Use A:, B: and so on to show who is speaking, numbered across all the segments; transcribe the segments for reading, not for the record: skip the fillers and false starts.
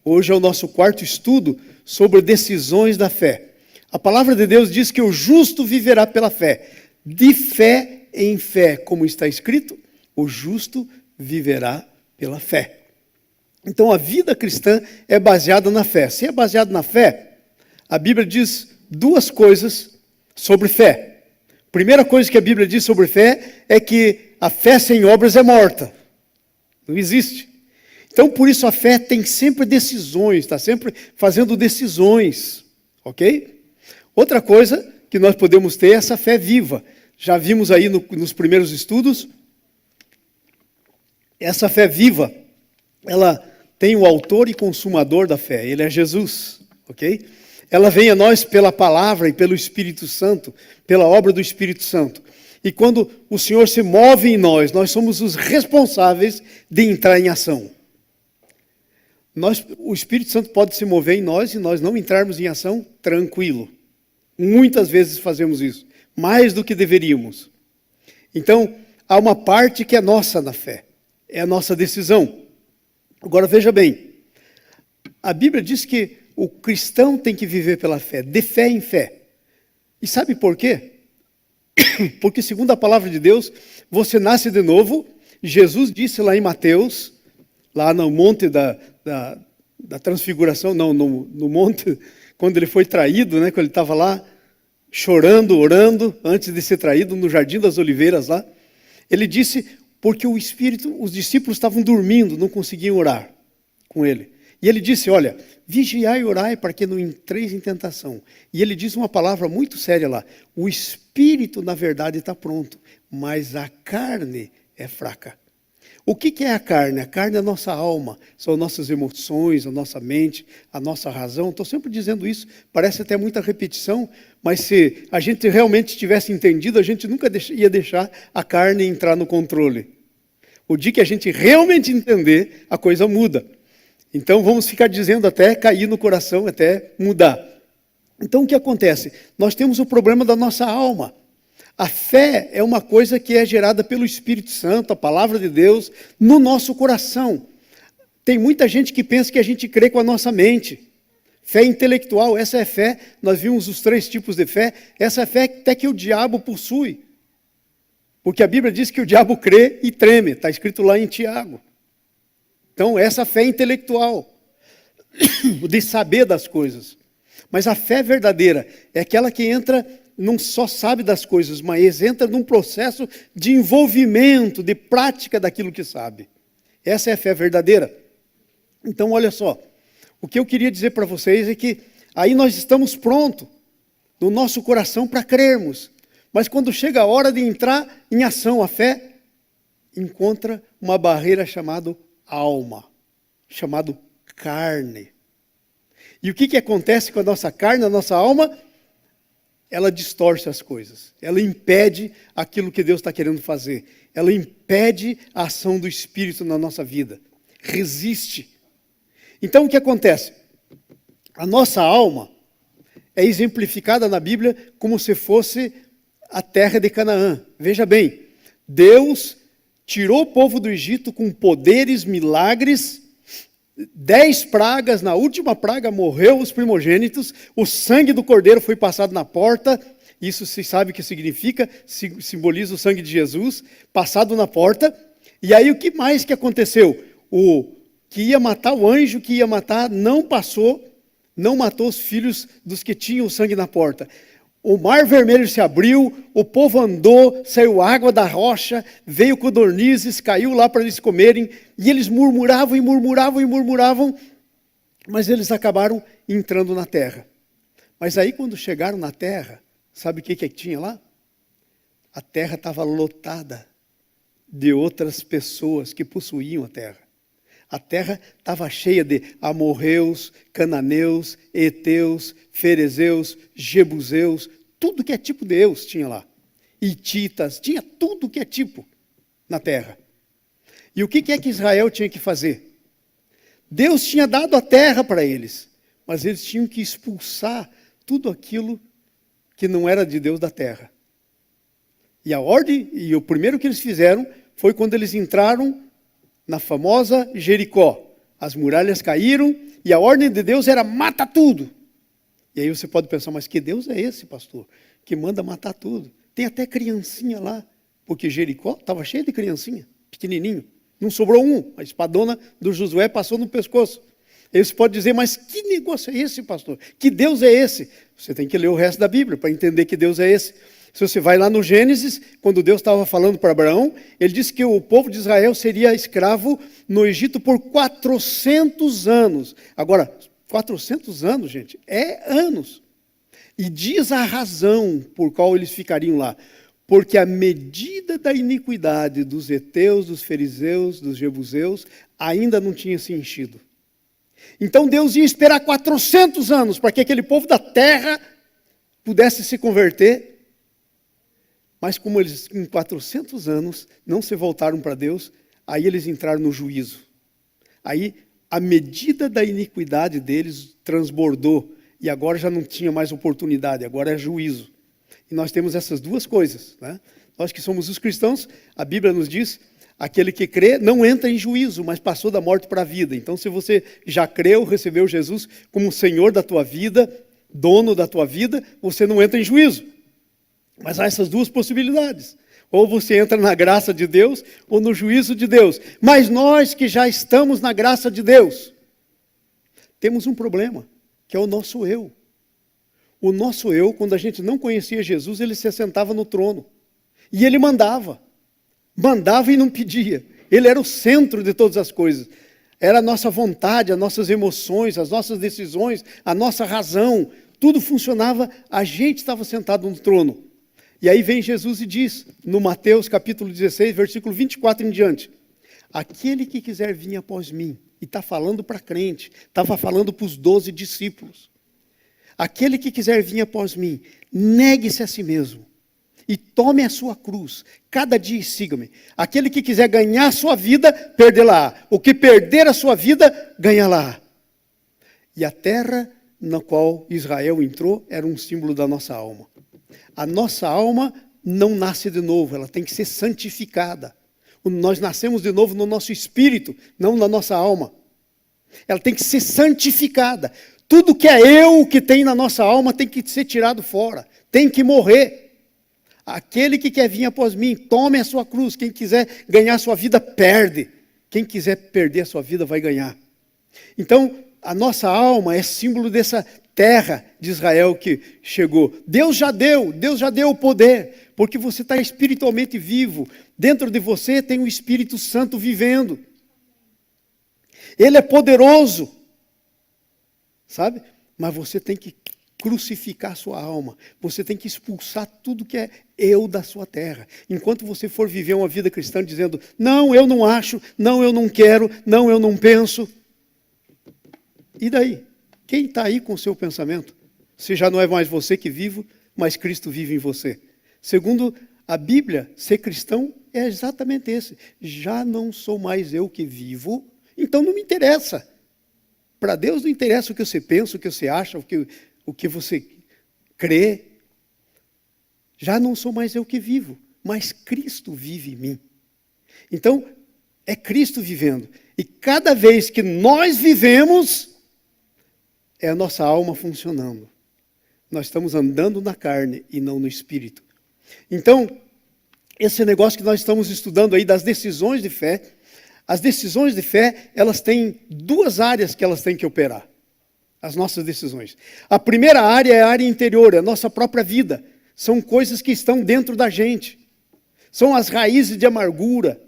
A: Hoje é o nosso quarto estudo sobre decisões da fé. A palavra de Deus diz que o justo viverá pela fé. De fé em fé, como está escrito, o justo viverá pela fé. Então a vida cristã é baseada na fé. Se é baseada na fé, a Bíblia diz duas coisas sobre fé. Primeira coisa que a Bíblia diz sobre fé é que a fé sem obras é morta. Não existe. Então, por isso, a fé tem sempre decisões, está sempre fazendo decisões, ok? Outra coisa que nós podemos ter é essa fé viva. Já vimos aí nos primeiros estudos, essa fé viva, ela tem o autor e consumador da fé, ele é Jesus, ok? Ela vem a nós pela palavra e pelo Espírito Santo, pela obra do Espírito Santo. E quando o Senhor se move em nós, nós somos os responsáveis de entrar em ação. O Espírito Santo pode se mover em nós e nós não entrarmos em ação tranquilo. Muitas vezes fazemos isso, mais do que deveríamos. Então, há uma parte que é nossa na fé, é a nossa decisão. Agora veja bem, a Bíblia diz que o cristão tem que viver pela fé, de fé em fé. E sabe por quê? Porque segundo a palavra de Deus, você nasce de novo. Jesus disse lá em Mateus, lá no monte da transfiguração, não, no monte, quando ele foi traído, né, quando ele estava lá, chorando, orando, antes de ser traído, no Jardim das Oliveiras lá, ele disse, porque o Espírito, os discípulos estavam dormindo, não conseguiam orar com ele. E ele disse, olha, vigiai e orai para que não entreis em tentação. E ele diz uma palavra muito séria lá, o Espírito, na verdade, está pronto, mas a carne é fraca. O que é a carne? A carne é a nossa alma, são nossas emoções, a nossa mente, a nossa razão. Estou sempre dizendo isso, parece até muita repetição, mas se a gente realmente tivesse entendido, a gente nunca ia deixar a carne entrar no controle. O dia que a gente realmente entender, a coisa muda. Então vamos ficar dizendo até cair no coração, até mudar. Então o que acontece? Nós temos o problema da nossa alma. A fé é uma coisa que é gerada pelo Espírito Santo, a palavra de Deus, no nosso coração. Tem muita gente que pensa que a gente crê com a nossa mente. Fé intelectual, essa é fé. Nós vimos os 3 tipos de fé. Essa é fé até que o diabo possui. Porque a Bíblia diz que o diabo crê e treme. Está escrito lá em Tiago. Então, essa fé intelectual, de saber das coisas. Mas a fé verdadeira é aquela que entra, não só sabe das coisas, mas entra num processo de envolvimento, de prática daquilo que sabe. Essa é a fé verdadeira. Então, olha só, o que eu queria dizer para vocês é que aí nós estamos prontos, no nosso coração, para crermos. Mas quando chega a hora de entrar em ação, a fé encontra uma barreira chamada alma, chamado carne. E o que acontece com a nossa carne, a nossa alma? Ela distorce as coisas. Ela impede aquilo que Deus está querendo fazer. Ela impede a ação do Espírito na nossa vida. Resiste. Então o que acontece? A nossa alma é exemplificada na Bíblia como se fosse a terra de Canaã. Veja bem, Deus tirou o povo do Egito com poderes, milagres, 10 pragas, na última praga morreu os primogênitos, o sangue do cordeiro foi passado na porta, isso se sabe o que significa, simboliza o sangue de Jesus, passado na porta, e aí o que mais que aconteceu? O que ia matar, o anjo que ia matar, não passou, não matou os filhos dos que tinham o sangue na porta. O mar vermelho se abriu, o povo andou, saiu água da rocha, veio codornizes, caiu lá para eles comerem, e eles murmuravam e murmuravam e murmuravam, mas eles acabaram entrando na terra. Mas aí quando chegaram na terra, sabe o que tinha lá? A terra estava lotada de outras pessoas que possuíam a terra. A terra estava cheia de amorreus, cananeus, heteus, ferezeus, jebuseus, tudo que é tipo de Deus tinha lá. Hititas, tinha tudo que é tipo na terra. E o que é que Israel tinha que fazer? Deus tinha dado a terra para eles, mas eles tinham que expulsar tudo aquilo que não era de Deus da terra. E a ordem, e o primeiro que eles fizeram foi quando eles entraram na famosa Jericó. As muralhas caíram e a ordem de Deus era mata tudo. E aí você pode pensar, mas que Deus é esse, pastor? Que manda matar tudo. Tem até criancinha lá, porque Jericó estava cheio de criancinha, pequenininho. Não sobrou um, a espadona do Josué passou no pescoço. Aí você pode dizer, mas que negócio é esse, pastor? Que Deus é esse? Você tem que ler o resto da Bíblia para entender que Deus é esse. Se você vai lá no Gênesis, quando Deus estava falando para Abraão, ele disse que o povo de Israel seria escravo no Egito por 400 anos. Agora, 400 anos, gente, é anos. E diz a razão por qual eles ficariam lá. Porque a medida da iniquidade dos heteus, dos fariseus, dos jebuseus, ainda não tinha se enchido. Então Deus ia esperar 400 anos para que aquele povo da terra pudesse se converter. Mas como eles, em 400 anos, não se voltaram para Deus, aí eles entraram no juízo. Aí a medida da iniquidade deles transbordou. E agora já não tinha mais oportunidade, agora é juízo. E nós temos essas duas coisas, né? Nós que somos os cristãos, a Bíblia nos diz, aquele que crê não entra em juízo, mas passou da morte para a vida. Então se você já creu, recebeu Jesus como Senhor da tua vida, dono da tua vida, você não entra em juízo. Mas há essas duas possibilidades. Ou você entra na graça de Deus, ou no juízo de Deus. Mas nós que já estamos na graça de Deus, temos um problema, que é o nosso eu. O nosso eu, quando a gente não conhecia Jesus, ele se assentava no trono. E ele mandava. Mandava e não pedia. Ele era o centro de todas as coisas. Era a nossa vontade, as nossas emoções, as nossas decisões, a nossa razão. Tudo funcionava, a gente estava sentado no trono. E aí vem Jesus e diz, no Mateus capítulo 16, versículo 24 em diante. Aquele que quiser vir após mim, e está falando para crente, estava falando para os 12 discípulos. Aquele que quiser vir após mim, negue-se a si mesmo e tome a sua cruz, cada dia e siga-me. Aquele que quiser ganhar a sua vida, perdê-la. O que perder a sua vida, ganha-la. E a terra na qual Israel entrou era um símbolo da nossa alma. A nossa alma não nasce de novo, ela tem que ser santificada. Nós nascemos de novo no nosso espírito, não na nossa alma. Ela tem que ser santificada. Tudo que é eu que tem na nossa alma tem que ser tirado fora, tem que morrer. Aquele que quer vir após mim, tome a sua cruz. Quem quiser ganhar a sua vida, perde. Quem quiser perder a sua vida, vai ganhar. Então, a nossa alma é símbolo dessa terra de Israel que chegou. Deus já deu o poder, porque você está espiritualmente vivo. Dentro de você tem o Espírito Santo vivendo. Ele é poderoso, sabe? Mas você tem que crucificar a sua alma. Você tem que expulsar tudo que é eu da sua terra. Enquanto você for viver uma vida cristã dizendo, não, eu não acho, não, eu não quero, não, eu não penso. E daí? Quem está aí com o seu pensamento? Se já não é mais você que vive, mas Cristo vive em você. Segundo a Bíblia, ser cristão é exatamente esse. Já não sou mais eu que vivo, então não me interessa. Para Deus não interessa o que você pensa, o que você acha, o que você crê. Já não sou mais eu que vivo, mas Cristo vive em mim. Então, é Cristo vivendo. E cada vez que nós vivemos, é a nossa alma funcionando. Nós estamos andando na carne e não no espírito. Então, esse negócio que nós estamos estudando aí das decisões de fé, as decisões de fé, elas têm duas áreas que elas têm que operar. As nossas decisões. A primeira área é a área interior, é a nossa própria vida. São coisas que estão dentro da gente. São as raízes de amargura,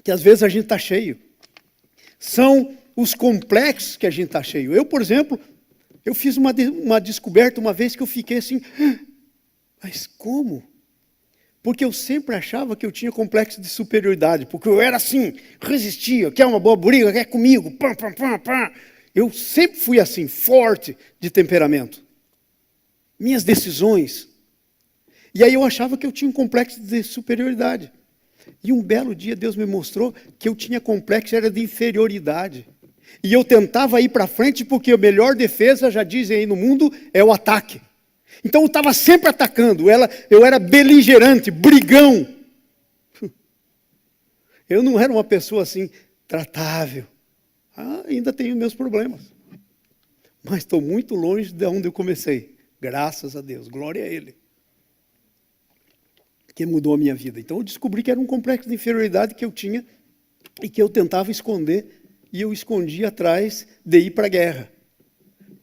A: que às vezes a gente está cheio. São os complexos que a gente está cheio. Eu, por exemplo, eu fiz uma descoberta uma vez que eu fiquei assim, mas como? Porque eu sempre achava que eu tinha complexo de superioridade, porque eu era assim, resistia, quer uma boa briga, quer comigo, pam, pam, pam, pam. Eu sempre fui assim, forte de temperamento. Minhas decisões. E aí eu achava que eu tinha um complexo de superioridade. E um belo dia Deus me mostrou que eu tinha complexo, era de inferioridade. E eu tentava ir para frente porque a melhor defesa, já dizem aí no mundo, é o ataque. Então eu estava sempre atacando, eu era beligerante, brigão. Eu não era uma pessoa assim, tratável. Ainda tenho meus problemas. Mas estou muito longe de onde eu comecei. Graças a Deus, glória a Ele. Que mudou a minha vida. Então eu descobri que era um complexo de inferioridade que eu tinha e que eu tentava esconder, e eu escondia atrás de ir para a guerra,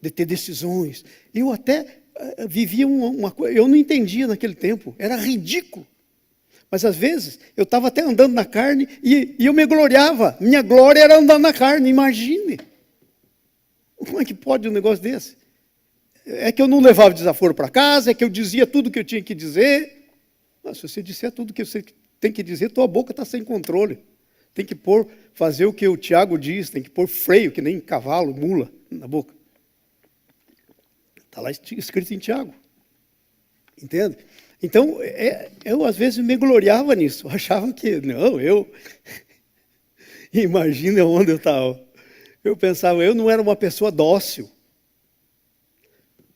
A: de ter decisões. Eu até vivia uma coisa, eu não entendia naquele tempo, era ridículo. Mas às vezes eu estava até andando na carne e eu me gloriava. Minha glória era andar na carne, imagine. Como é que pode um negócio desse? É que eu não levava desaforo para casa, é que eu dizia tudo o que eu tinha que dizer. Mas se você disser tudo o que você tem que dizer, tua boca está sem controle. Tem que fazer o que o Tiago diz, tem que pôr freio, que nem cavalo, mula, na boca. Está lá escrito em Tiago. Entende? Então, eu às vezes me gloriava nisso. Eu achava que, imagina onde eu estava. Eu pensava, eu não era uma pessoa dócil.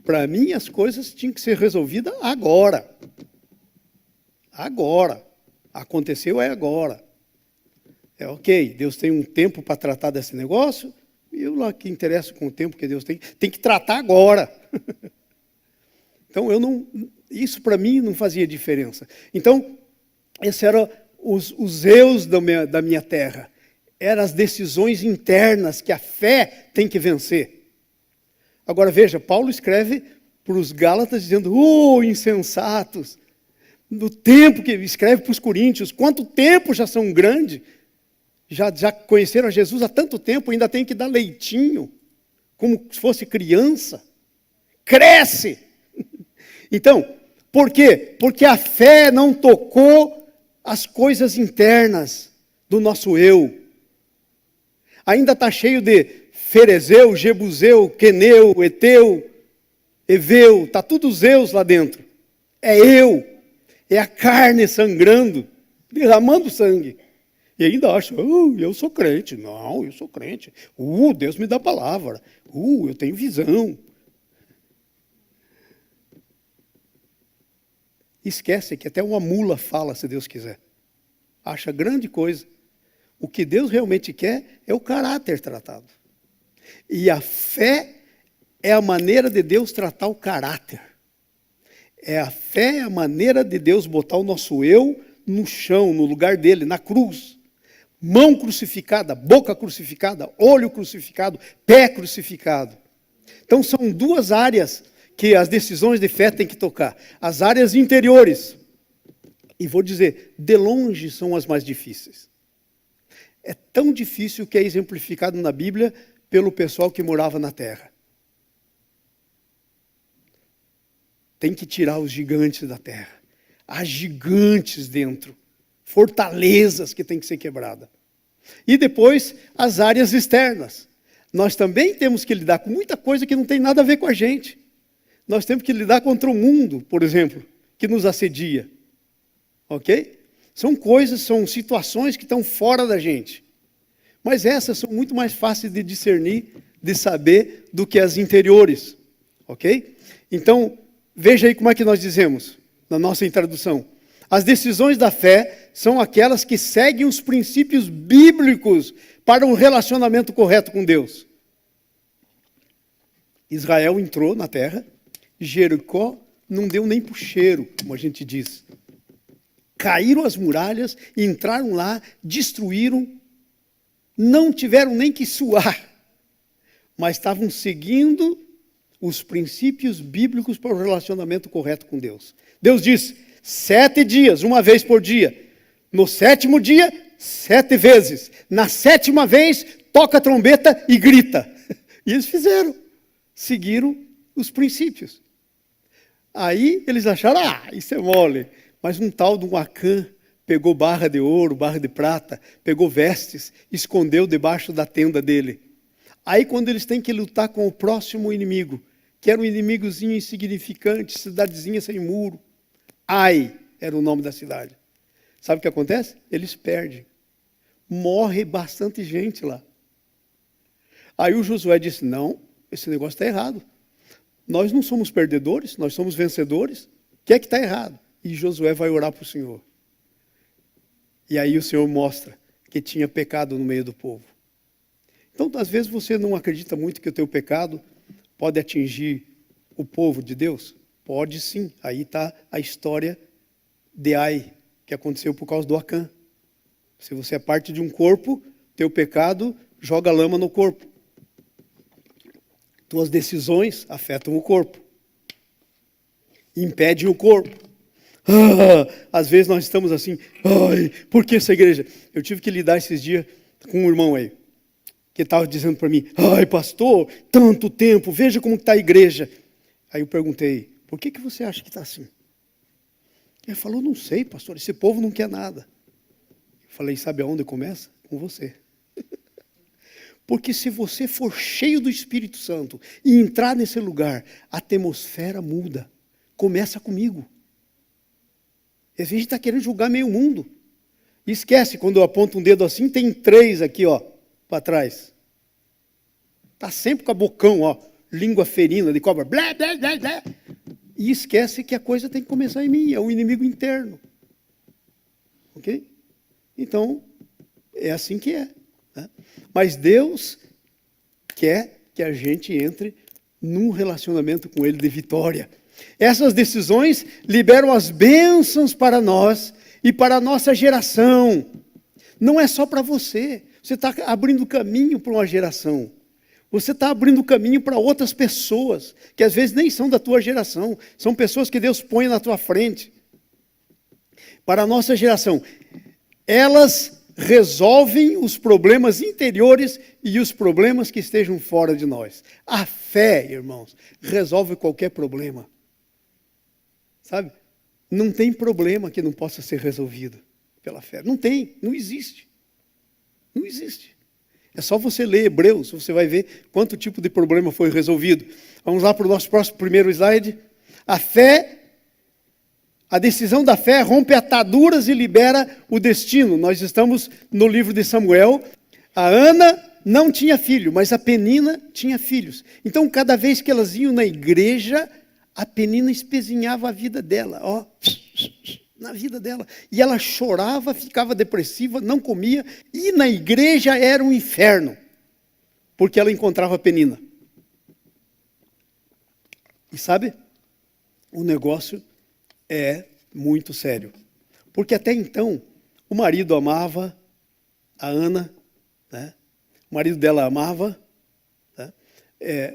A: Para mim, as coisas tinham que ser resolvidas agora. Agora. Aconteceu é agora. É ok, Deus tem um tempo para tratar desse negócio, e eu lá que interesso com o tempo que Deus tem que tratar agora. Então, isso para mim não fazia diferença. Então, esses eram os eus da minha terra. Eram as decisões internas que a fé tem que vencer. Agora veja, Paulo escreve para os Gálatas dizendo, insensatos, no tempo que escreve para os coríntios, quanto tempo já são grandes, já conheceram a Jesus há tanto tempo, ainda tem que dar leitinho, como se fosse criança. Cresce! Então, por quê? Porque a fé não tocou as coisas internas do nosso eu. Ainda está cheio de ferezeu, jebuseu, queneu, eteu, eveu, está tudo zeus lá dentro. É eu, é a carne sangrando, derramando sangue. E ainda acha, eu sou crente. Não, eu sou crente. Deus me dá palavra. Eu tenho visão. Esquece que até uma mula fala, se Deus quiser. Acha grande coisa. O que Deus realmente quer é o caráter tratado. E a fé é a maneira de Deus tratar o caráter. A fé é a maneira de Deus botar o nosso eu no chão, no lugar dele, na cruz. Mão crucificada, boca crucificada, olho crucificado, pé crucificado. Então são duas áreas que as decisões de fé têm que tocar. As áreas interiores. E vou dizer, de longe são as mais difíceis. É tão difícil que é exemplificado na Bíblia pelo pessoal que morava na terra. Tem que tirar os gigantes da terra. Há gigantes dentro. Fortalezas que têm que ser quebradas. E depois, as áreas externas. Nós também temos que lidar com muita coisa que não tem nada a ver com a gente. Nós temos que lidar contra o mundo, por exemplo, que nos assedia. Ok? São coisas, são situações que estão fora da gente. Mas essas são muito mais fáceis de discernir, de saber, do que as interiores. Ok? Então, veja aí como é que nós dizemos, na nossa introdução. As decisões da fé são aquelas que seguem os princípios bíblicos para um relacionamento correto com Deus. Israel entrou na terra, Jericó não deu nem para o cheiro, como a gente diz. Caíram as muralhas, entraram lá, destruíram, não tiveram nem que suar, mas estavam seguindo os princípios bíblicos para o relacionamento correto com Deus. Deus disse, 7 dias, uma vez por dia. No 7º dia, 7 vezes. Na 7ª vez, toca a trombeta e grita. E eles fizeram. Seguiram os princípios. Aí eles acharam, isso é mole. Mas um tal de um Acã pegou barra de ouro, barra de prata, pegou vestes, escondeu debaixo da tenda dele. Aí quando eles têm que lutar com o próximo inimigo, que era um inimigozinho insignificante, cidadezinha sem muro, Ai era o nome da cidade. Sabe o que acontece? Eles perdem. Morre bastante gente lá. Aí o Josué disse, não, esse negócio está errado. Nós não somos perdedores, nós somos vencedores. O que é que está errado? E Josué vai orar para o Senhor. E aí o Senhor mostra que tinha pecado no meio do povo. Então, às vezes você não acredita muito que o teu pecado pode atingir o povo de Deus? Pode sim. Aí está a história de Ai, que aconteceu por causa do Acã. Se você é parte de um corpo, teu pecado joga lama no corpo. Tuas decisões afetam o corpo. Impedem o corpo. Às vezes nós estamos assim, ai, por que essa igreja? Eu tive que lidar esses dias com um irmão aí, que estava dizendo para mim, ai pastor, tanto tempo, veja como está a igreja. Aí eu perguntei, por que você acha que está assim? Ele falou, não sei pastor, esse povo não quer nada. Eu falei, sabe aonde começa? Com você. Porque se você for cheio do Espírito Santo e entrar nesse lugar, a atmosfera muda. Começa comigo. A gente está querendo julgar meio mundo. Esquece, quando eu aponto um dedo assim, tem 3 aqui, ó, para trás. Está sempre com a bocão, ó, língua ferina de cobra. Blá, blá, blá, blá. E esquece que a coisa tem que começar em mim, é um inimigo interno. Ok? Então, é assim que é. Né? Mas Deus quer que a gente entre num relacionamento com Ele de vitória. Essas decisões liberam as bênçãos para nós e para a nossa geração. Não é só para você. Você está abrindo caminho para uma geração. Você está abrindo caminho para outras pessoas, que às vezes nem são da tua geração. São pessoas que Deus põe na tua frente. Para a nossa geração. Elas resolvem os problemas interiores e os problemas que estejam fora de nós. A fé, irmãos, resolve qualquer problema. Sabe? Não tem problema que não possa ser resolvido pela fé. Não tem, não existe. Não existe. É só você ler Hebreus, você vai ver quanto tipo de problema foi resolvido. Vamos lá para o nosso próximo primeiro slide. A fé, a decisão da fé rompe ataduras e libera o destino. Nós estamos no livro de Samuel. A Ana não tinha filho, mas a Penina tinha filhos. Então, cada vez que elas iam na igreja, a Penina espezinhava a vida dela, ó, na vida dela. E ela chorava, ficava depressiva, não comia. E na igreja era um inferno, porque ela encontrava a Penina. E sabe, o negócio é muito sério. Porque até então, o marido amava a Ana, né? O marido dela amava, né?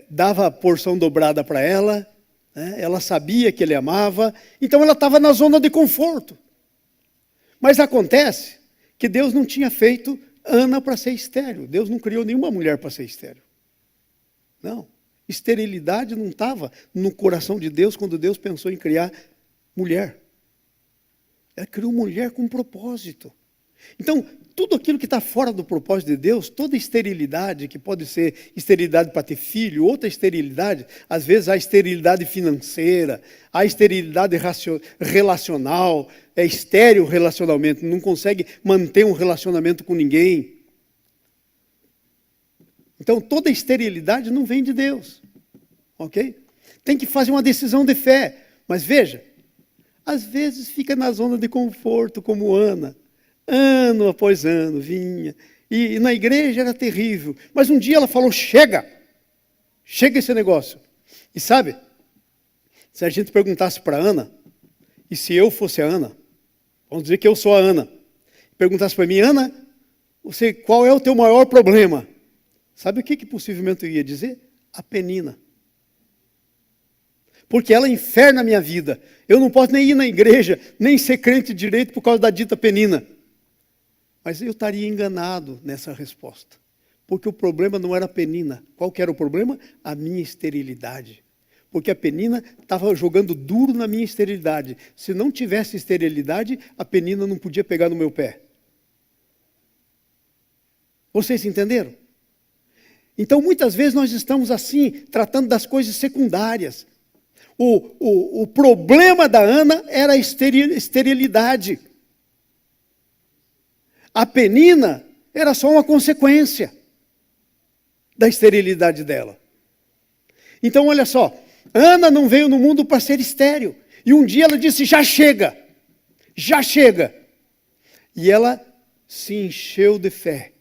A: Dava a porção dobrada para ela, né? Ela sabia que ele amava, então ela estava na zona de conforto. Mas acontece que Deus não tinha feito Ana para ser estéril. Deus não criou nenhuma mulher para ser estéril. Não. Esterilidade não estava no coração de Deus quando Deus pensou em criar mulher. Ela criou mulher com propósito. Então, tudo aquilo que está fora do propósito de Deus, toda esterilidade, que pode ser esterilidade para ter filho, outra esterilidade, às vezes há esterilidade financeira, há esterilidade relacional, é estéril relacionamento, não consegue manter um relacionamento com ninguém. Então, toda esterilidade não vem de Deus, ok? Tem que fazer uma decisão de fé, mas veja, às vezes fica na zona de conforto, como Ana. Ano após ano vinha. E na igreja era terrível. Mas um dia ela falou, chega esse negócio. E sabe, se a gente perguntasse para Ana, e se eu fosse a Ana, vamos dizer que eu sou a Ana, perguntasse para mim, Ana, qual é o teu maior problema? Sabe o que possivelmente eu ia dizer? A Penina. Porque ela inferna a minha vida. Eu não posso nem ir na igreja, nem ser crente direito por causa da dita Penina. Mas eu estaria enganado nessa resposta. Porque o problema não era a Penina. Qual que era o problema? A minha esterilidade. Porque a Penina estava jogando duro na minha esterilidade. Se não tivesse esterilidade, a Penina não podia pegar no meu pé. Vocês entenderam? Então, muitas vezes nós estamos assim, tratando das coisas secundárias. O problema da Ana era a esterilidade. A Penina era só uma consequência da esterilidade dela. Então, olha só, Ana não veio no mundo para ser estéril. E um dia ela disse, já chega. E ela se encheu de fé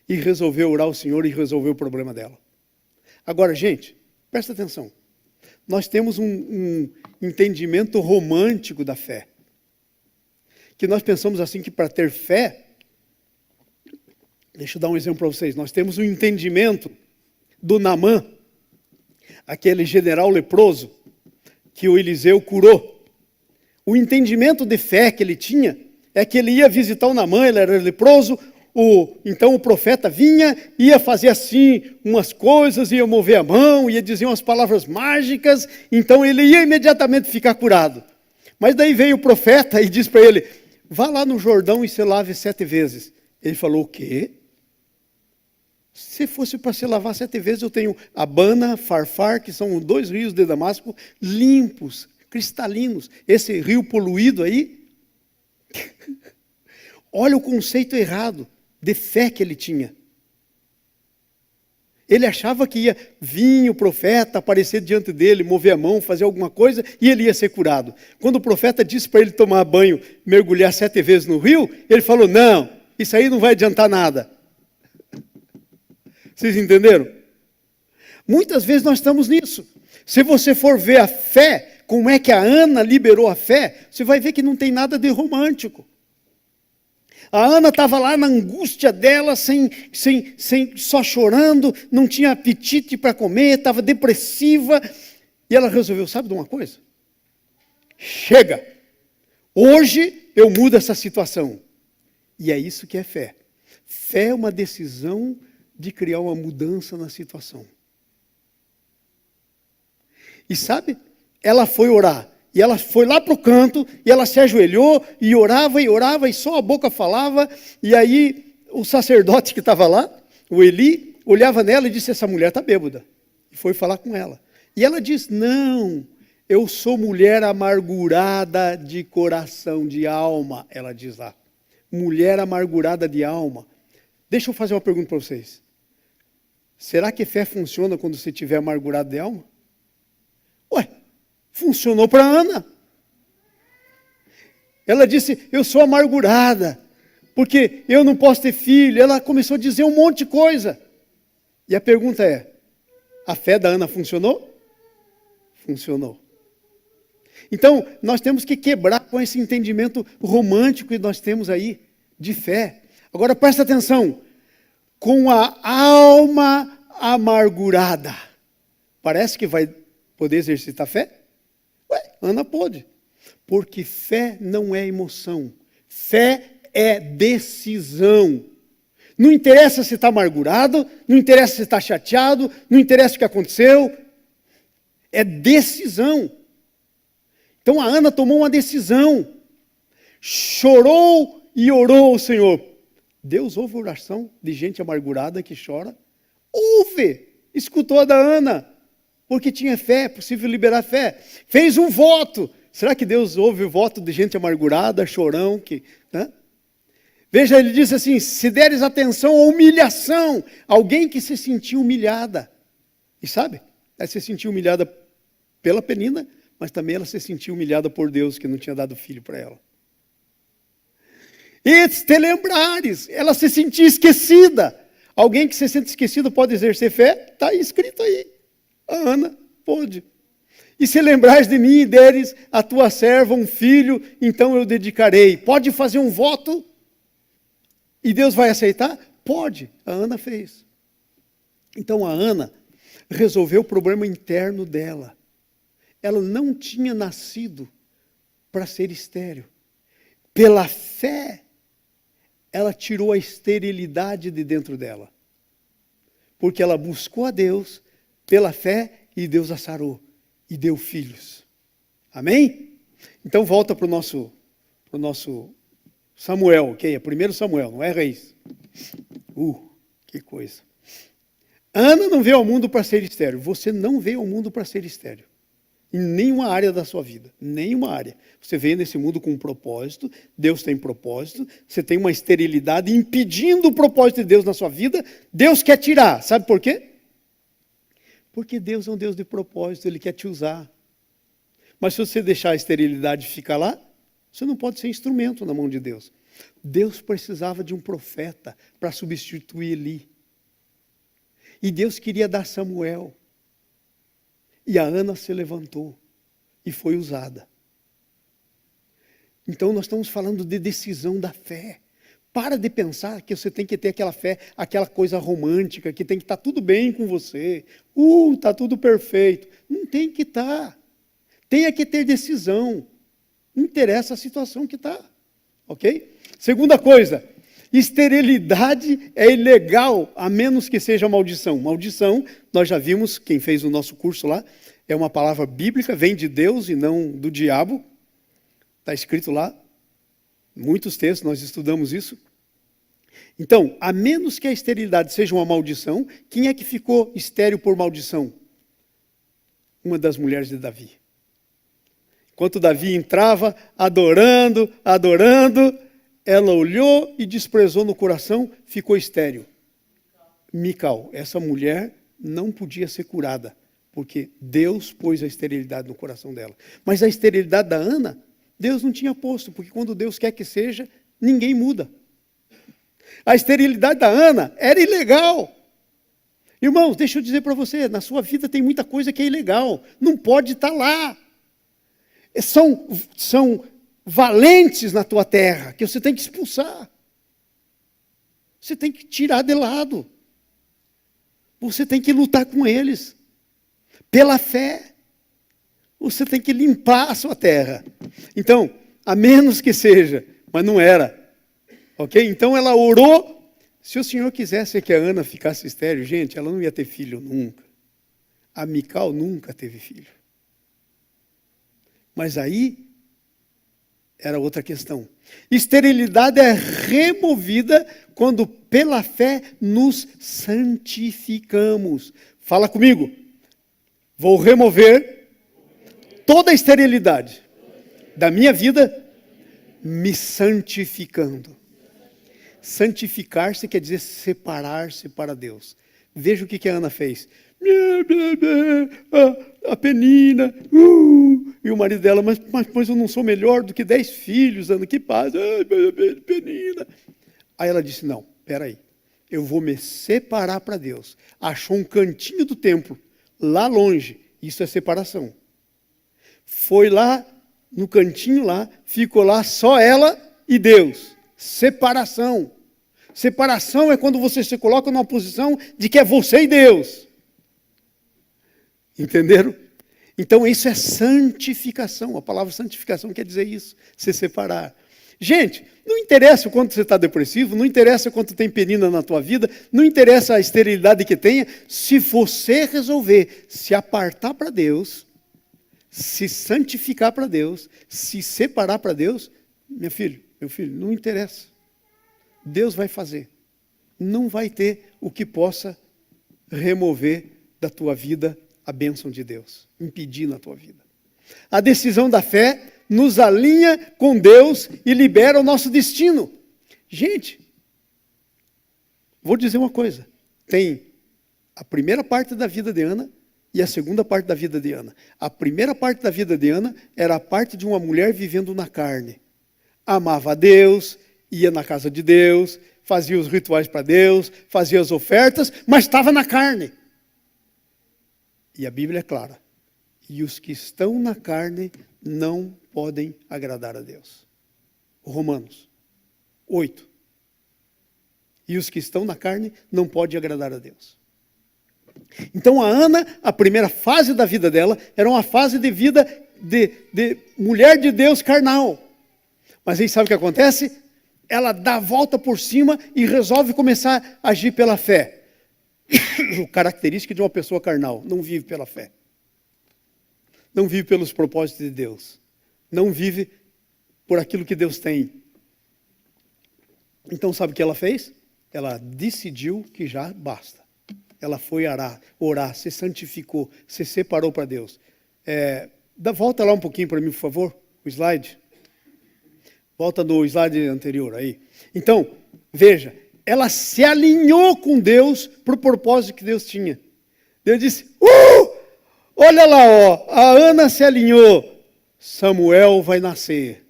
A: e resolveu orar ao Senhor e resolveu o problema dela. Agora, gente, presta atenção. Nós temos um entendimento romântico da fé. Que nós pensamos assim que para ter fé, deixa eu dar um exemplo para vocês. Nós temos um entendimento do Naamã, aquele general leproso que o Eliseu curou. O entendimento de fé que ele tinha é que ele ia visitar o Naamã, ele era leproso, então o profeta vinha, ia fazer assim umas coisas, ia mover a mão, ia dizer umas palavras mágicas, então ele ia imediatamente ficar curado. Mas daí veio o profeta e disse para ele, vá lá no Jordão e se lave 7 vezes. Ele falou, o quê? Se fosse para se lavar 7 vezes, eu tenho Abana, Farfar, que são 2 rios de Damasco, limpos, cristalinos. Esse rio poluído aí, olha o conceito errado de fé que ele tinha. Ele achava que ia vir o profeta, aparecer diante dele, mover a mão, fazer alguma coisa, e ele ia ser curado. Quando o profeta disse para ele tomar banho, mergulhar 7 vezes no rio, ele falou, não, isso aí não vai adiantar nada. Vocês entenderam? Muitas vezes nós estamos nisso. Se você for ver a fé, como é que a Ana liberou a fé, você vai ver que não tem nada de romântico. A Ana estava lá na angústia dela, só chorando, não tinha apetite para comer, estava depressiva. E ela resolveu, sabe de uma coisa? Chega! Hoje eu mudo essa situação. E é isso que é fé. Fé é uma decisão de criar uma mudança na situação. E sabe, ela foi orar, e ela foi lá para o canto, e ela se ajoelhou, e orava, e só a boca falava, e aí o sacerdote que estava lá, o Eli, olhava nela e disse, essa mulher está bêbada, e foi falar com ela. E ela disse, não, eu sou mulher amargurada de coração, de alma, ela diz lá. Mulher amargurada de alma. Deixa eu fazer uma pergunta para vocês. Será que fé funciona quando você estiver amargurado de alma? Ué, funcionou para Ana. Ela disse, eu sou amargurada, porque eu não posso ter filho. Ela começou a dizer um monte de coisa. E a pergunta é, a fé da Ana funcionou? Funcionou. Então, nós temos que quebrar com esse entendimento romântico que nós temos aí, de fé. Agora, presta atenção. Com a alma amargurada. Parece que vai poder exercitar fé? Ué, Ana pôde. Porque fé não é emoção. Fé é decisão. Não interessa se está amargurado, não interessa se está chateado, não interessa o que aconteceu. É decisão. Então a Ana tomou uma decisão. Chorou e orou ao Senhor. Deus ouve a oração de gente amargurada que chora? Ouve! Escutou a da Ana, porque tinha fé, é possível liberar fé. Fez um voto. Será que Deus ouve o voto de gente amargurada, chorão? Veja, ele diz assim, se deres atenção à humilhação, alguém que se sentiu humilhada. E sabe, ela se sentiu humilhada pela Penina, mas também ela se sentiu humilhada por Deus, que não tinha dado filho para ela. E te lembrares, ela se sentia esquecida. Alguém que se sente esquecido pode exercer fé? Está escrito aí. A Ana pôde. E se lembrares de mim e deres a tua serva um filho, então eu dedicarei. Pode fazer um voto? E Deus vai aceitar? Pode. A Ana fez. Então a Ana resolveu o problema interno dela. Ela não tinha nascido para ser estéril. Pela fé, ela tirou a esterilidade de dentro dela. Porque ela buscou a Deus pela fé e Deus a sarou e deu filhos. Amém? Então volta para o nosso Samuel, ok? É 1 Samuel, não é Reis. Que coisa. Ana não veio ao mundo para ser estéril. Você não veio ao mundo para ser estéril. Em nenhuma área da sua vida. Nenhuma área. Você veio nesse mundo com um propósito. Deus tem propósito. Você tem uma esterilidade impedindo o propósito de Deus na sua vida. Deus quer tirar. Sabe por quê? Porque Deus é um Deus de propósito. Ele quer te usar. Mas se você deixar a esterilidade ficar lá, Você não pode ser instrumento na mão de Deus. Deus precisava de um profeta para substituir Eli. E Deus queria dar Samuel. E a Ana se levantou e foi usada. Então nós estamos falando de decisão da fé. Para de pensar que você tem que ter aquela fé, aquela coisa romântica, que tem que estar tudo bem com você. Está tudo perfeito. Não tem que estar. Tenha que ter decisão. Não interessa a situação que está. Ok? Segunda coisa, esterilidade é ilegal, a menos que seja maldição. Maldição, nós já vimos, quem fez o nosso curso lá, é uma palavra bíblica, vem de Deus e não do diabo. Está escrito lá, muitos textos, nós estudamos isso. Então, a menos que a esterilidade seja uma maldição, quem é que ficou estéril por maldição? Uma das mulheres de Davi. Enquanto Davi entrava, adorando, ela olhou e desprezou no coração, ficou estéril. Mical, essa mulher não podia ser curada, porque Deus pôs a esterilidade no coração dela. Mas a esterilidade da Ana, Deus não tinha posto, porque quando Deus quer que seja, ninguém muda. A esterilidade da Ana era ilegal. Irmãos, deixa eu dizer para você, na sua vida tem muita coisa que é ilegal, não pode estar lá. São valentes na tua terra, que você tem que expulsar. Você tem que tirar de lado. Você tem que lutar com eles. Pela fé. Você tem que limpar a sua terra. Então, a menos que seja, mas não era. Ok? Então ela orou. Se o Senhor quisesse que a Ana ficasse estéril, gente, ela não ia ter filho nunca. A Mical nunca teve filho. Mas aí era outra questão. Esterilidade é removida quando pela fé nos santificamos. Fala comigo. Vou remover toda a esterilidade da minha vida, me santificando. Santificar-se quer dizer separar-se para Deus. Veja o que a Ana fez. A Penina, e o marido dela, mas eu não sou melhor do que 10 filhos, Ana, que paz, Penina. Aí ela disse, não, peraí, eu vou me separar para Deus. Achou um cantinho do templo, lá longe, isso é separação. Foi lá, no cantinho lá, ficou lá só ela e Deus. Separação. Separação é quando você se coloca numa posição de que é você e Deus. Entenderam? Então isso é santificação. A palavra santificação quer dizer isso, se separar. Gente, não interessa o quanto você está depressivo, não interessa o quanto tem penina na tua vida, não interessa a esterilidade que tenha, se você resolver se apartar para Deus, se santificar para Deus, se separar para Deus, meu filho, não interessa. Deus vai fazer. Não vai ter o que possa remover da tua vida a bênção de Deus, impedir na tua vida. A decisão da fé nos alinha com Deus e libera o nosso destino. Gente, vou dizer uma coisa. Tem a primeira parte da vida de Ana e a segunda parte da vida de Ana. A primeira parte da vida de Ana era a parte de uma mulher vivendo na carne. Amava a Deus, ia na casa de Deus, fazia os rituais para Deus, fazia as ofertas, mas estava na carne. E a Bíblia é clara. E os que estão na carne não podem agradar a Deus. Romanos 8. E os que estão na carne não podem agradar a Deus. Então a Ana, a primeira fase da vida dela, era uma fase de vida de mulher de Deus carnal. Mas aí sabe o que acontece? Ela dá a volta por cima e resolve começar a agir pela fé. Característica de uma pessoa carnal, não vive pela fé. Não vive pelos propósitos de Deus. Não vive por aquilo que Deus tem. Então sabe o que ela fez? Ela decidiu que já basta. Ela foi orar, se santificou, se separou para Deus. Volta lá um pouquinho para mim, por favor, o slide. Volta no slide anterior aí. Então, veja, ela se alinhou com Deus para o propósito que Deus tinha. Deus disse, olha lá, a Ana se alinhou, Samuel vai nascer.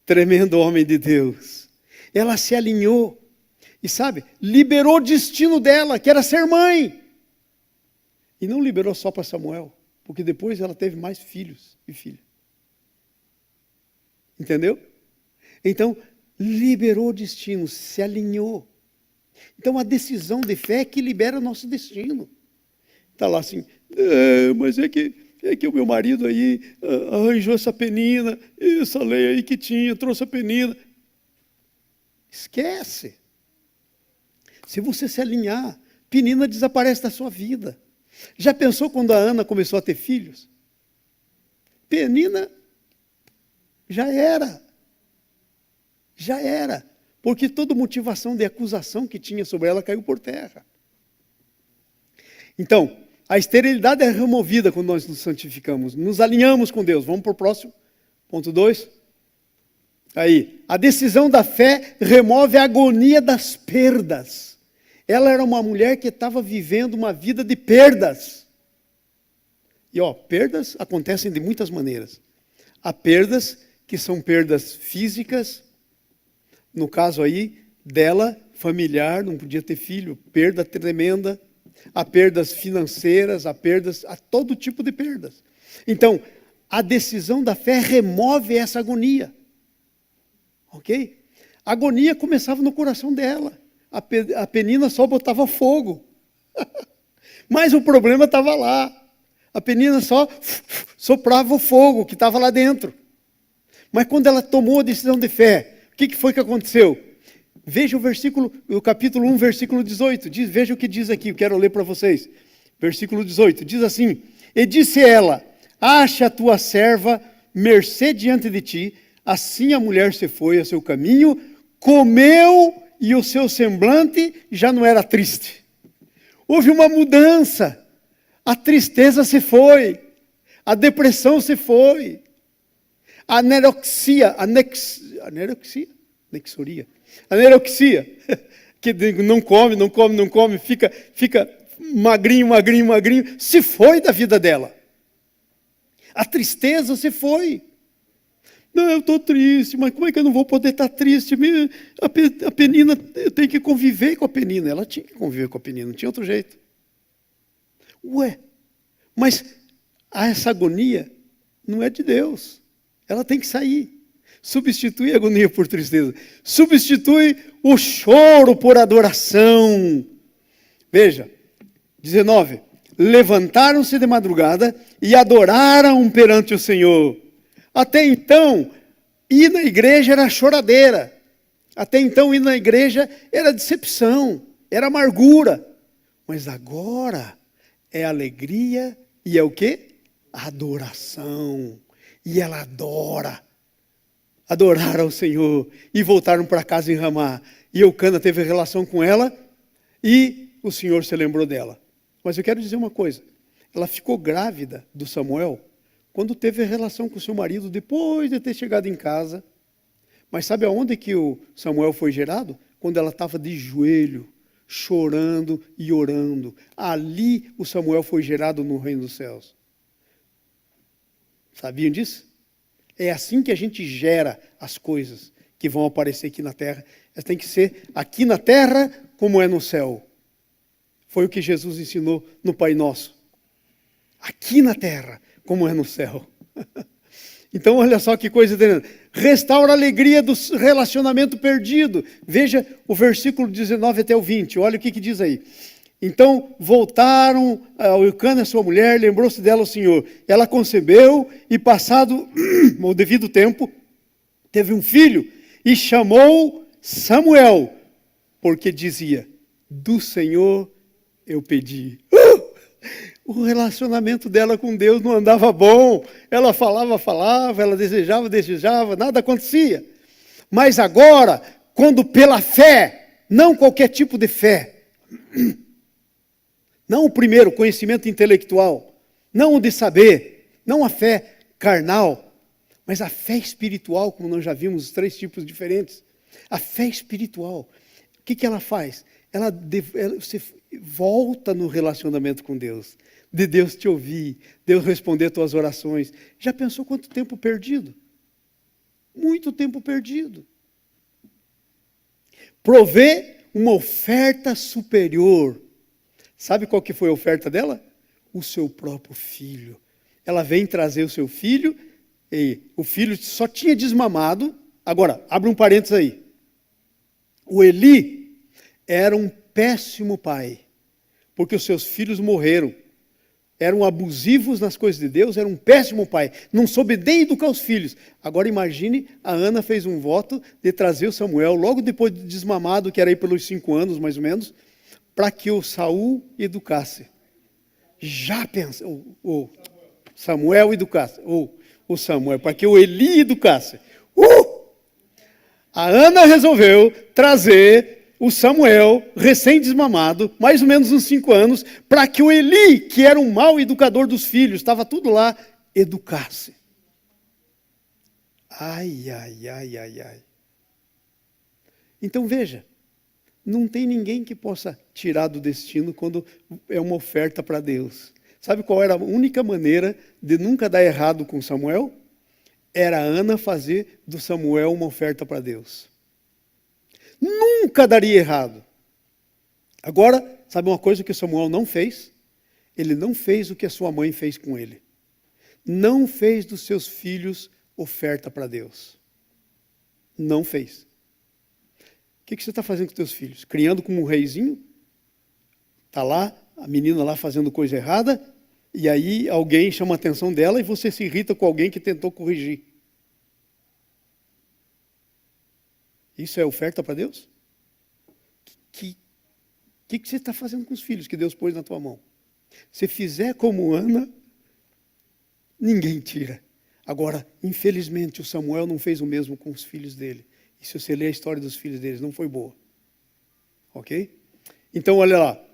A: Tremendo homem de Deus. Ela se alinhou e, sabe, liberou o destino dela, que era ser mãe. E não liberou só para Samuel, porque depois ela teve mais filhos e filhas. Entendeu? Então, liberou o destino, se alinhou. Então, a decisão de fé é que libera nosso destino. Está lá assim, mas é que o meu marido aí arranjou essa penina, essa lei aí que tinha, trouxe a penina. Esquece. Se você se alinhar, penina desaparece da sua vida. Já pensou quando a Ana começou a ter filhos? Penina já era. Já era. Porque toda motivação de acusação que tinha sobre ela caiu por terra. Então, a esterilidade é removida quando nós nos santificamos, nos alinhamos com Deus. Vamos para o próximo, ponto 2. Aí, a decisão da fé remove a agonia das perdas. Ela era uma mulher que estava vivendo uma vida de perdas. E perdas acontecem de muitas maneiras. Há perdas que são perdas físicas, no caso aí dela, familiar, não podia ter filho, perda tremenda. Há perdas financeiras, há todo tipo de perdas. Então, a decisão da fé remove essa agonia. Ok? A agonia começava no coração dela. A penina só botava fogo. Mas o problema estava lá. A penina só soprava o fogo que estava lá dentro. Mas quando ela tomou a decisão de fé, o que foi que aconteceu? Veja o capítulo 1, versículo 18. Veja o que diz aqui, eu quero ler para vocês. Versículo 18, diz assim: E disse ela, acha a tua serva mercê diante de ti. Assim a mulher se foi a seu caminho, comeu e o seu semblante já não era triste. Houve uma mudança. A tristeza se foi. A depressão se foi. A anorexia, que não come, fica magrinho, se foi da vida dela. A tristeza se foi. Não, eu estou triste, mas como é que eu não vou poder estar triste? A penina, eu tenho que conviver com a penina. Ela tinha que conviver com a penina, não tinha outro jeito. Mas essa agonia não é de Deus. Ela tem que sair. Substitui a agonia por tristeza. Substitui o choro por adoração. Veja, 19. Levantaram-se de madrugada e adoraram perante o Senhor. Até então, ir na igreja era choradeira. Até então, ir na igreja era decepção, era amargura. Mas agora é alegria e é o quê? Adoração. E ela adora. Adoraram ao Senhor e voltaram para casa em Ramá. E Eucana teve relação com ela e o Senhor se lembrou dela. Mas eu quero dizer uma coisa. Ela ficou grávida do Samuel quando teve relação com seu marido, depois de ter chegado em casa. Mas sabe aonde que o Samuel foi gerado? Quando ela estava de joelho, chorando e orando. Ali o Samuel foi gerado no reino dos céus. Sabiam disso? É assim que a gente gera as coisas que vão aparecer aqui na terra. Elas têm que ser aqui na terra como é no céu. Foi o que Jesus ensinou no Pai Nosso. Aqui na terra como é no céu. Então, olha só que coisa interessante. Restaura a alegria do relacionamento perdido. Veja o versículo 19 até o 20. Olha o que diz aí. Então, voltaram a Eucana, sua mulher, lembrou-se dela o Senhor. Ela concebeu e, passado o devido tempo, teve um filho e chamou Samuel, porque dizia, do Senhor eu pedi. O relacionamento dela com Deus não andava bom. Ela falava, ela desejava, nada acontecia. Mas agora, quando pela fé, não qualquer tipo de fé, não o primeiro, conhecimento intelectual, não o de saber, não a fé carnal, mas a fé espiritual, como nós já vimos, os 3 tipos diferentes. A fé espiritual, o que ela faz? Você volta no relacionamento com Deus. De Deus te ouvir, Deus responder tuas orações. Já pensou quanto tempo perdido? Muito tempo perdido. Prover uma oferta superior. Sabe qual que foi a oferta dela? O seu próprio filho. Ela vem trazer o seu filho, e o filho só tinha desmamado. Agora, abre um parênteses aí. O Eli era um péssimo pai, porque os seus filhos morreram. Eram abusivos nas coisas de Deus, era um péssimo pai. Não soube nem educar os filhos. Agora imagine, a Ana fez um voto de trazer o Samuel, logo depois de desmamado, que era aí pelos 5 anos mais ou menos, para que o Saul educasse. Já pensa, o Samuel educasse, ou o Samuel, para que o Eli educasse. A Ana resolveu trazer o Samuel, recém-desmamado, mais ou menos uns 5 anos, para que o Eli, que era um mau educador dos filhos, estava tudo lá, educasse. Ai, ai, ai, ai, ai. Então veja, não tem ninguém que possa tirar do destino quando é uma oferta para Deus. Sabe qual era a única maneira de nunca dar errado com Samuel? Era a Ana fazer do Samuel uma oferta para Deus. Nunca daria errado. Agora, sabe uma coisa que Samuel não fez? Ele não fez o que a sua mãe fez com ele. Não fez dos seus filhos oferta para Deus. Não fez. O que você está fazendo com os teus filhos? Criando como um reizinho? Está lá, a menina lá fazendo coisa errada, e aí alguém chama a atenção dela e você se irrita com alguém que tentou corrigir. Isso é oferta para Deus? O que você está fazendo com os filhos que Deus pôs na tua mão? Se fizer como Ana, ninguém tira. Agora, infelizmente, o Samuel não fez o mesmo com os filhos dele. E se você ler a história dos filhos deles, não foi boa. Ok? Então, olha lá.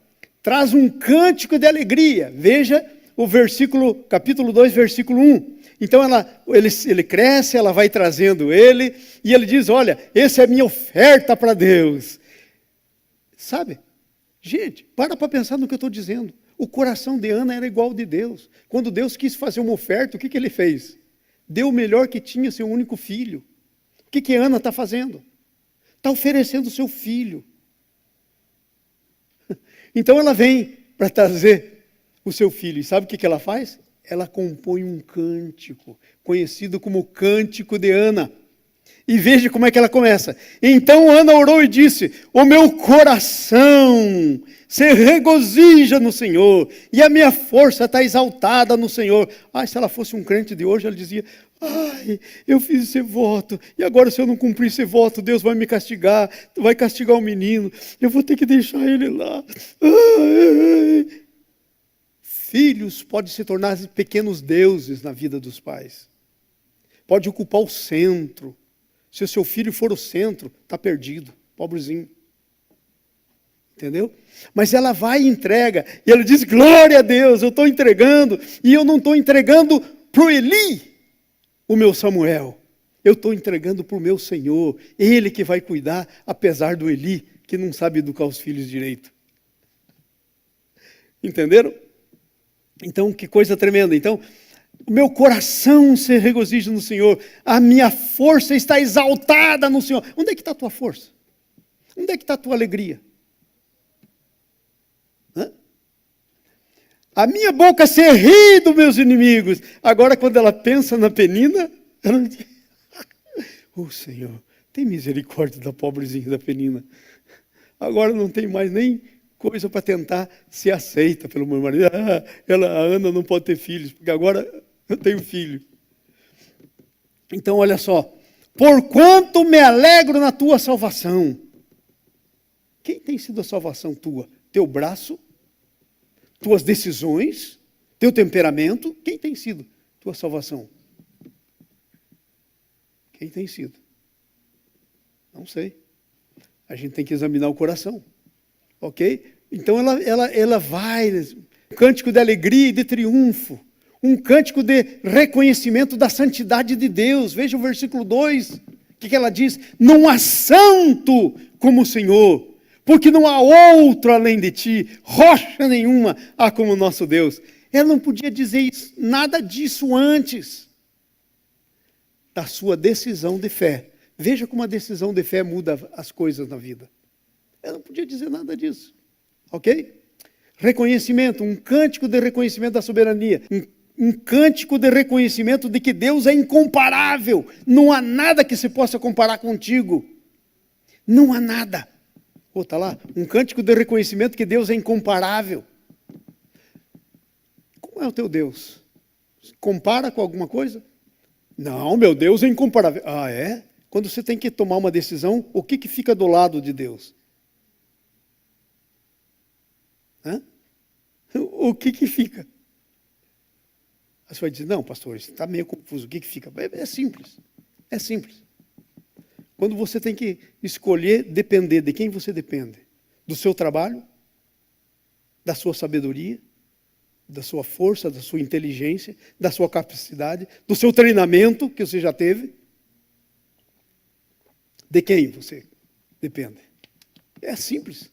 A: Traz um cântico de alegria. Veja o capítulo 2, versículo 1. Então ele cresce, ela vai trazendo ele, e ele diz, olha, essa é a minha oferta para Deus. Sabe? Gente, para pensar no que eu estou dizendo. O coração de Ana era igual ao de Deus. Quando Deus quis fazer uma oferta, o que ele fez? Deu o melhor que tinha, seu único filho. O que Ana está fazendo? Está oferecendo o seu filho. Então ela vem para trazer o seu filho. E sabe o que ela faz? Ela compõe um cântico, conhecido como Cântico de Ana. E veja como é que ela começa. Então Ana orou e disse, o meu coração se regozija no Senhor, e a minha força está exaltada no Senhor. Se ela fosse um crente de hoje, ela dizia, eu fiz esse voto, e agora se eu não cumprir esse voto, Deus vai me castigar, vai castigar o menino, eu vou ter que deixar ele lá. Filhos podem se tornar pequenos deuses na vida dos pais. Pode ocupar o centro. Se o seu filho for o centro, está perdido, pobrezinho. Entendeu? Mas ela vai e entrega, e ela diz, glória a Deus, eu estou entregando, e eu não estou entregando para o Eli, o meu Samuel. Eu estou entregando para o meu Senhor, Ele que vai cuidar, apesar do Eli, que não sabe educar os filhos direito. Entenderam? Então, que coisa tremenda. Então, o meu coração se regozija no Senhor, a minha força está exaltada no Senhor. Onde é que está a tua força? Onde é que está a tua alegria? A minha boca se ri dos meus inimigos. Agora, quando ela pensa na Penina, ela diz, Senhor, tem misericórdia da pobrezinha da Penina. Agora não tem mais nem coisa para tentar ser aceita pelo meu marido. A Ana não pode ter filhos, porque agora eu tenho filho. Então, olha só. Porquanto me alegro na tua salvação. Quem tem sido a salvação tua? Teu braço? Tuas decisões? Teu temperamento? Quem tem sido tua salvação? Quem tem sido? Não sei. A gente tem que examinar o coração. Ok? Então ela vai, um cântico de alegria e de triunfo, um cântico de reconhecimento da santidade de Deus. Veja o versículo 2, o que ela diz? Não há santo como o Senhor, porque não há outro além de ti, rocha nenhuma há como o nosso Deus. Ela não podia dizer nada disso antes. da sua decisão de fé. Veja como a decisão de fé muda as coisas na vida. Eu não podia dizer nada disso. Ok? Reconhecimento, um cântico de reconhecimento da soberania. Um cântico de reconhecimento de que Deus é incomparável. Não há nada que se possa comparar contigo. Não há nada. Está lá, um cântico de reconhecimento que Deus é incomparável. Como é o teu Deus? Compara com alguma coisa? Não, meu Deus é incomparável. Ah, é? Quando você tem que tomar uma decisão, o que fica do lado de Deus? Hã? O que fica? Aí você vai dizer, não, pastor, isso está meio confuso. O que fica? É simples. É simples. Quando você tem que escolher depender, de quem você depende? Do seu trabalho? Da sua sabedoria? Da sua força, da sua inteligência? Da sua capacidade? Do seu treinamento que você já teve? De quem você depende? É simples.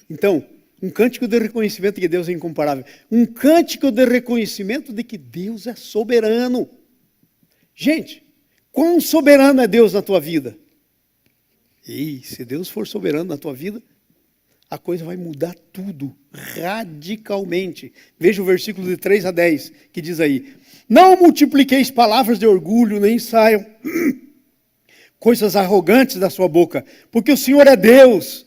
A: Então, um cântico de reconhecimento de que Deus é incomparável. Um cântico de reconhecimento de que Deus é soberano. Gente, quão soberano é Deus na tua vida? E se Deus for soberano na tua vida, a coisa vai mudar tudo, radicalmente. Veja o versículo de 3 a 10, que diz aí: não multipliqueis palavras de orgulho, nem saiam coisas arrogantes da sua boca, porque o Senhor é Deus,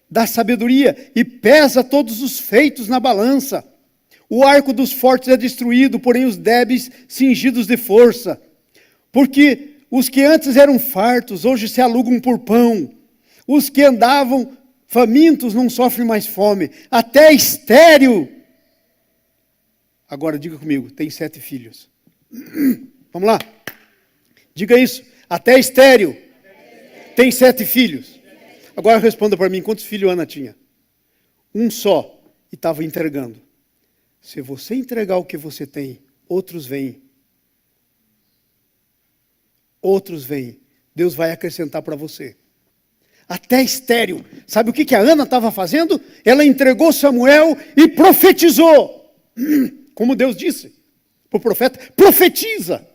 A: dá sabedoria e pesa todos os feitos na balança. O arco dos fortes é destruído, porém os débeis cingidos de força. Porque os que antes eram fartos, hoje se alugam por pão. Os que andavam famintos não sofrem mais fome. Até estéril. Agora diga comigo, tem 7 filhos. Vamos lá. Diga isso. Até estéril. Tem 7 filhos. Agora responda para mim, quantos filhos Ana tinha? Um só. E estava entregando. Se você entregar o que você tem, outros vêm. Outros vêm. Deus vai acrescentar para você. Até estéril. Sabe o que a Ana estava fazendo? Ela entregou Samuel e profetizou. Como Deus disse para o profeta, profetiza.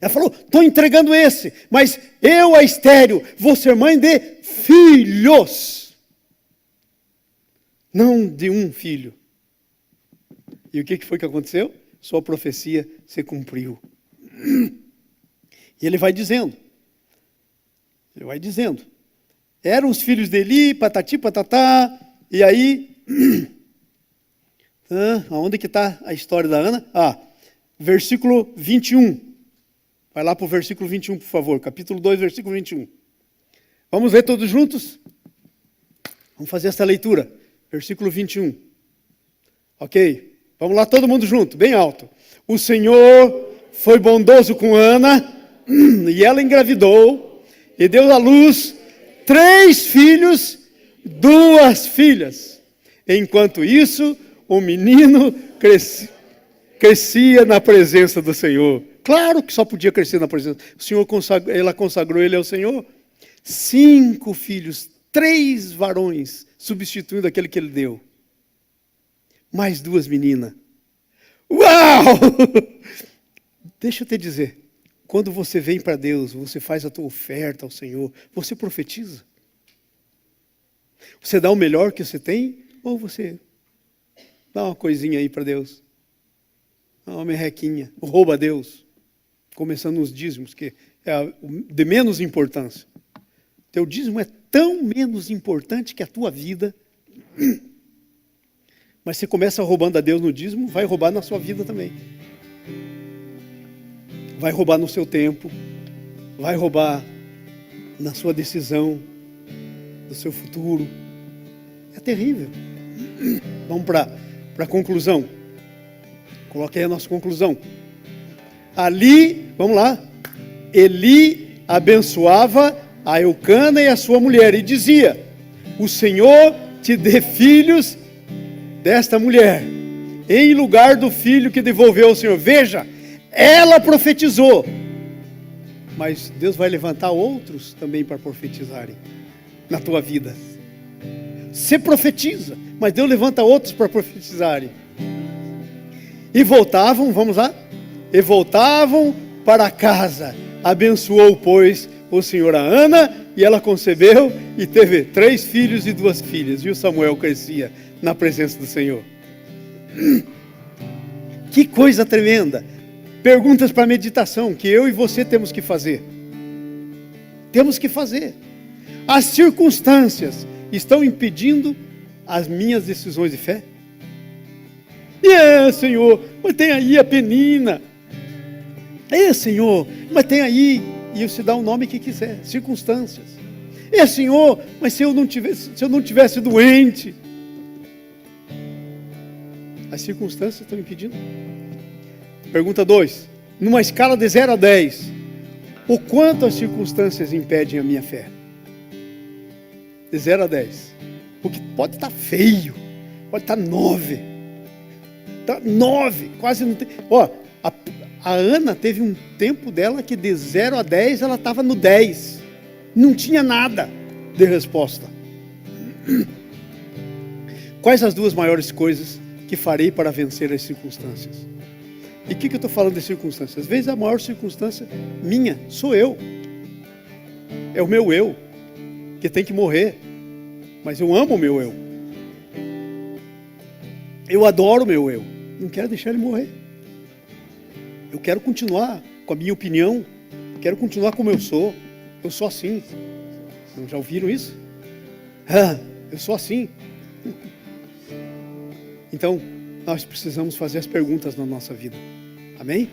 A: Ela falou, estou entregando esse, mas eu, a estéril, vou ser mãe de filhos. Não de um filho. E o que foi que aconteceu? Sua profecia se cumpriu. E ele vai dizendo. Eram os filhos de Eli, patati, patatá. E aí, aonde que está a história da Ana? Versículo 21. Vai lá para o versículo 21, por favor. Capítulo 2, versículo 21. Vamos ler todos juntos? Vamos fazer essa leitura. Versículo 21. Ok? Vamos lá, todo mundo junto, bem alto. O Senhor foi bondoso com Ana, e ela engravidou, e deu à luz 3 filhos, 2 filhas. Enquanto isso, o menino crescia na presença do Senhor. Claro que só podia crescer na presença. O Senhor ela consagrou ele ao Senhor. 5 filhos, 3 varões, substituindo aquele que ele deu. Mais 2 meninas. Uau! Deixa eu te dizer. Quando você vem para Deus, você faz a tua oferta ao Senhor, você profetiza. Você dá o melhor que você tem, ou você dá uma coisinha aí para Deus? Dá uma merrequinha, rouba a Deus. Começando nos dízimos, que é de menos importância. Teu dízimo é tão menos importante que a tua vida. Mas você começa roubando a Deus no dízimo, vai roubar na sua vida também. Vai roubar no seu tempo, vai roubar na sua decisão, no seu futuro. É terrível. Vamos para a conclusão. Coloque aí a nossa conclusão. Ali, vamos lá, Eli abençoava a Eucana e a sua mulher e dizia, o Senhor te dê filhos desta mulher, em lugar do filho que devolveu ao Senhor. Veja, ela profetizou, mas Deus vai levantar outros também para profetizarem na tua vida. Você profetiza, mas Deus levanta outros para profetizarem. E voltavam, vamos lá, e voltavam para casa. Abençoou, pois, o Senhor a Ana, e ela concebeu e teve 3 filhos e 2 filhas. E o Samuel crescia na presença do Senhor. Que coisa tremenda! Perguntas para meditação que eu e você temos que fazer. Temos que fazer. As circunstâncias estão impedindo as minhas decisões de fé? Senhor, mas tem aí a Penina. Senhor, mas tem aí, e você dá o nome que quiser, circunstâncias. Senhor, mas se eu não tivesse doente, as circunstâncias estão impedindo. Pergunta 2, numa escala de 0 a 10, o quanto as circunstâncias impedem a minha fé? De 0 a 10, porque pode estar feio, pode estar 9, 9, quase não tem. A Ana teve um tempo dela que de 0 a 10 ela estava no 10. Não tinha nada de resposta. Quais as 2 maiores coisas que farei para vencer as circunstâncias? E o que eu estou falando de circunstâncias? Às vezes a maior circunstância minha sou eu. É o meu eu que tem que morrer. Mas eu amo o meu eu. Eu adoro o meu eu. Não quero deixar ele morrer. Eu quero continuar com a minha opinião. Quero continuar como eu sou. Eu sou assim. Vocês já ouviram isso? Eu sou assim. Então, nós precisamos fazer as perguntas na nossa vida. Amém?